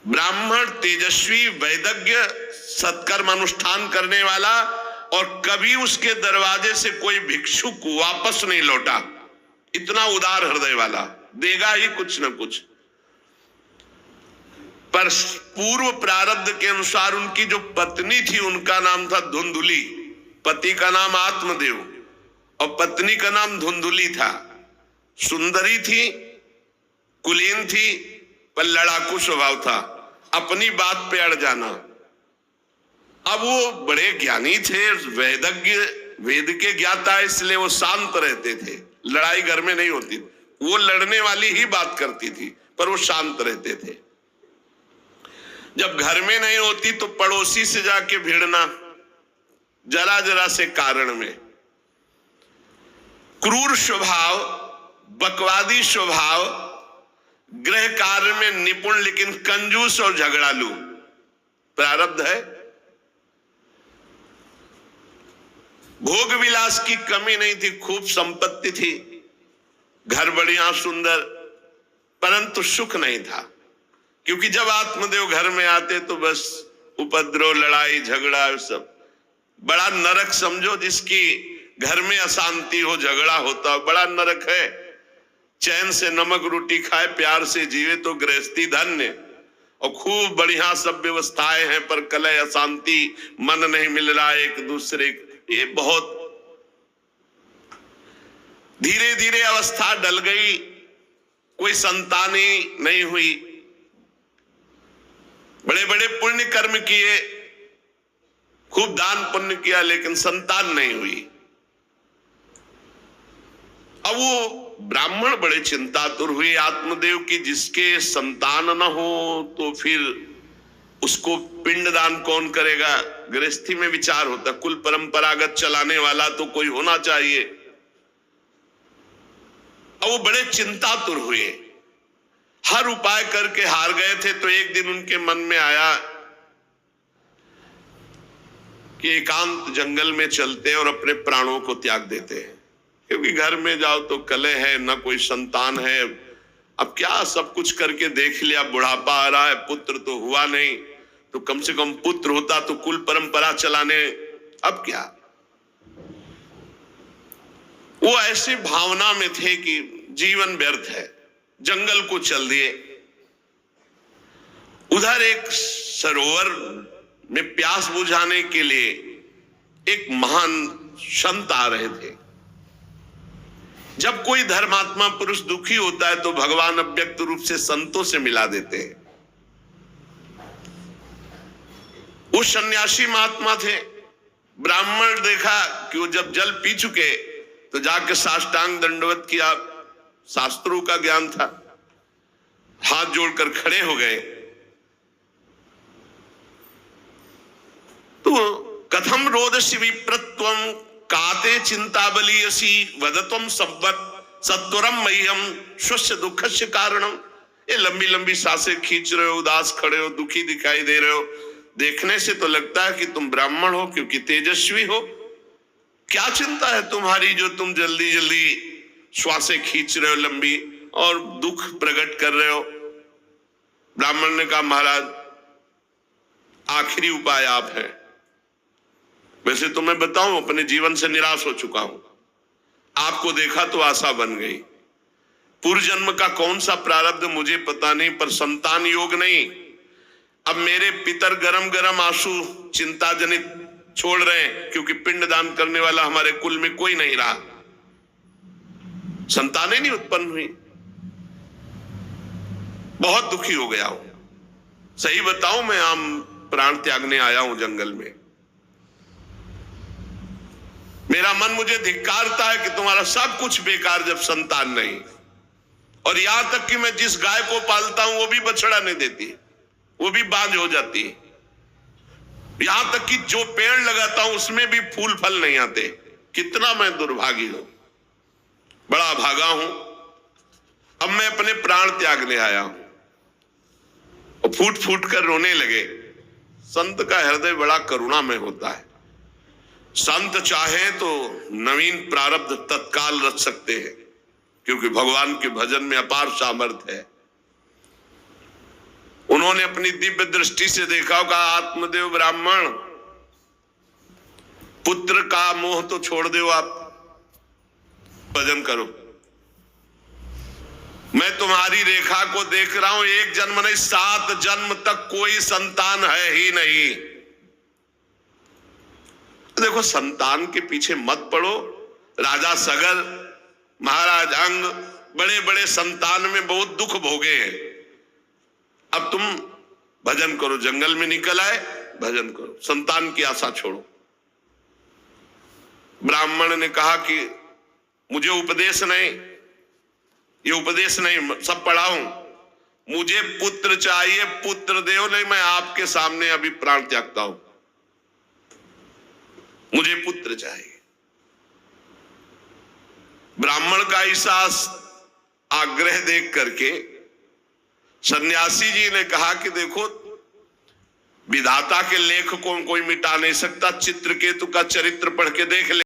ब्राह्मण तेजस्वी, वैदज्ञ, सत्कर्म अनुष्ठान करने वाला, और कभी उसके दरवाजे से कोई भिक्षुक वापस नहीं लौटा। इतना उदार हृदय वाला, देगा ही कुछ न कुछ। पर पूर्व प्रारब्ध के अनुसार उनकी जो पत्नी थी उनका नाम था धुंधुली। पति का नाम आत्मदेव और पत्नी का नाम धुंधुली था। सुंदरी थी, कुलीन थी, पर लड़ाकू स्वभाव था, अपनी बात पे अड़ जाना। अब वो बड़े ज्ञानी थे, वेदज्ञ, वेद के ज्ञाता, इसलिए वो शांत रहते थे, लड़ाई घर में नहीं होती। वो लड़ने वाली ही बात करती थी, पर वो शांत रहते थे। जब घर में नहीं होती तो पड़ोसी से जाके भिड़ना, जरा जरा से कारण में। क्रूर स्वभाव, बकवादी स्वभाव, गृह कार्य में निपुण लेकिन कंजूस और झगड़ालू, प्रारब्ध है। भोग विलास की कमी नहीं थी, खूब संपत्ति थी, घर बढ़िया सुंदर, परंतु सुख नहीं था। क्योंकि जब आत्मदेव घर में आते तो बस उपद्रव, लड़ाई झगड़ा, सब बड़ा नरक समझो। जिसकी घर में अशांति हो, झगड़ा होता, बड़ा नरक है। चैन से नमक रोटी खाए, प्यार से जीवे तो गृहस्थी धन्य। और खूब बढ़िया सब व्यवस्थाएं हैं, पर कलह, अशांति, मन नहीं मिल रहा एक दूसरे, ये बहुत धीरे धीरे अवस्था डल गई। कोई संतान ही नहीं हुई। बड़े बड़े पुण्य कर्म किए, खूब दान पुण्य किया, लेकिन संतान नहीं हुई। अब वो ब्राह्मण बड़े चिंतातुर हुए आत्मदेव की, जिसके संतान न हो तो फिर उसको पिंडदान कौन करेगा। गृहस्थी में विचार होता, कुल परंपरागत चलाने वाला तो कोई होना चाहिए। अब वो बड़े चिंतातुर हुए, हर उपाय करके हार गए थे। तो एक दिन उनके मन में आया कि एकांत जंगल में चलते हैं और अपने प्राणों को त्याग देते हैं। क्योंकि घर में जाओ तो कलह है, ना कोई संतान है। अब क्या, सब कुछ करके देख लिया, बुढ़ापा आ रहा है, पुत्र तो हुआ नहीं, तो कम से कम पुत्र होता तो कुल परंपरा चलाने। अब क्या, वो ऐसी भावना में थे कि जीवन व्यर्थ है, जंगल को चल दिए। उधर एक सरोवर में प्यास बुझाने के लिए एक महान संत आ रहे थे। जब कोई धर्मात्मा पुरुष दुखी होता है तो भगवान अव्यक्त रूप से संतों से मिला देते हैं। वो सन्यासी महात्मा थे। ब्राह्मण देखा कि वो जब जल पी चुके तो जाके साष्टांग दंडवत किया, शास्त्रों का ज्ञान था, हाथ जोड़कर खड़े हो गए। तो कथम रोदसी विप्रत्वम काते चिंता बलियसी वदत्वम सब्बत सत्वरम मह्यम स्वस्य दुखस्य कारणम। ये लंबी लंबी सांसें खींच रहे हो, उदास खड़े हो, दुखी दिखाई दे रहे हो। देखने से तो लगता है कि तुम ब्राह्मण हो, क्योंकि तेजस्वी हो। क्या चिंता है तुम्हारी जो तुम जल्दी जल्दी श्वासें खींच रहे हो लंबी और दुख प्रकट कर रहे हो। ब्राह्मण ने कहा, महाराज आखिरी उपाय आप है। वैसे तो मैं बताऊं, अपने जीवन से निराश हो चुका हूं। आपको देखा तो आशा बन गई। पूर्व जन्म का कौन सा प्रारब्ध मुझे पता नहीं, पर संतान योग नहीं। अब मेरे पितर गरम गरम आंसू चिंता जनित छोड़ रहे हैं, क्योंकि पिंडदान करने वाला हमारे कुल में कोई नहीं रहा, संतानें नहीं उत्पन्न हुई। बहुत दुखी हो गया हूं। सही बताऊं, मैं आम प्राण त्यागने आया हूं जंगल में। मेरा मन मुझे धिक्कारता है कि तुम्हारा सब कुछ बेकार जब संतान नहीं। और यहां तक कि मैं जिस गाय को पालता हूं वो भी बछड़ा नहीं देती, वो भी बांझ हो जाती है। यहां तक कि जो पेड़ लगाता हूं उसमें भी फूल फल नहीं आते। कितना मैं दुर्भागी हूं, बड़ा भागा हूं। अब मैं अपने प्राण त्यागने आया हूं। और फूट फूट कर रोने लगे। संत का हृदय बड़ा करुणामय होता है। संत चाहे तो नवीन प्रारब्ध तत्काल रच सकते हैं, क्योंकि भगवान के भजन में अपार सामर्थ्य है। उन्होंने अपनी दिव्य दृष्टि से देखा होगा, आत्मदेव ब्राह्मण, पुत्र का मोह तो छोड़ दो, आप भजन करो। मैं तुम्हारी रेखा को देख रहा हूं, एक जन्म नहीं 7 जन्म तक कोई संतान है ही नहीं। देखो, संतान के पीछे मत पड़ो। राजा सगर, महाराज अंग, बड़े बड़े संतान में बहुत दुख भोगे हैं। अब तुम भजन करो, जंगल में निकल आए, भजन करो, संतान की आशा छोड़ो। ब्राह्मण ने कहा कि मुझे उपदेश नहीं, ये उपदेश नहीं, सब पढ़ाऊं, मुझे पुत्र चाहिए, पुत्र दो, नहीं मैं आपके सामने अभी प्राण त्यागता हूं, मुझे पुत्र चाहिए। ब्राह्मण का ऐसा आग्रह देख करके सन्यासी जी ने कहा कि देखो, विधाता के लेख को कोई मिटा नहीं सकता, चित्रकेतु का चरित्र पढ़ के देख ले।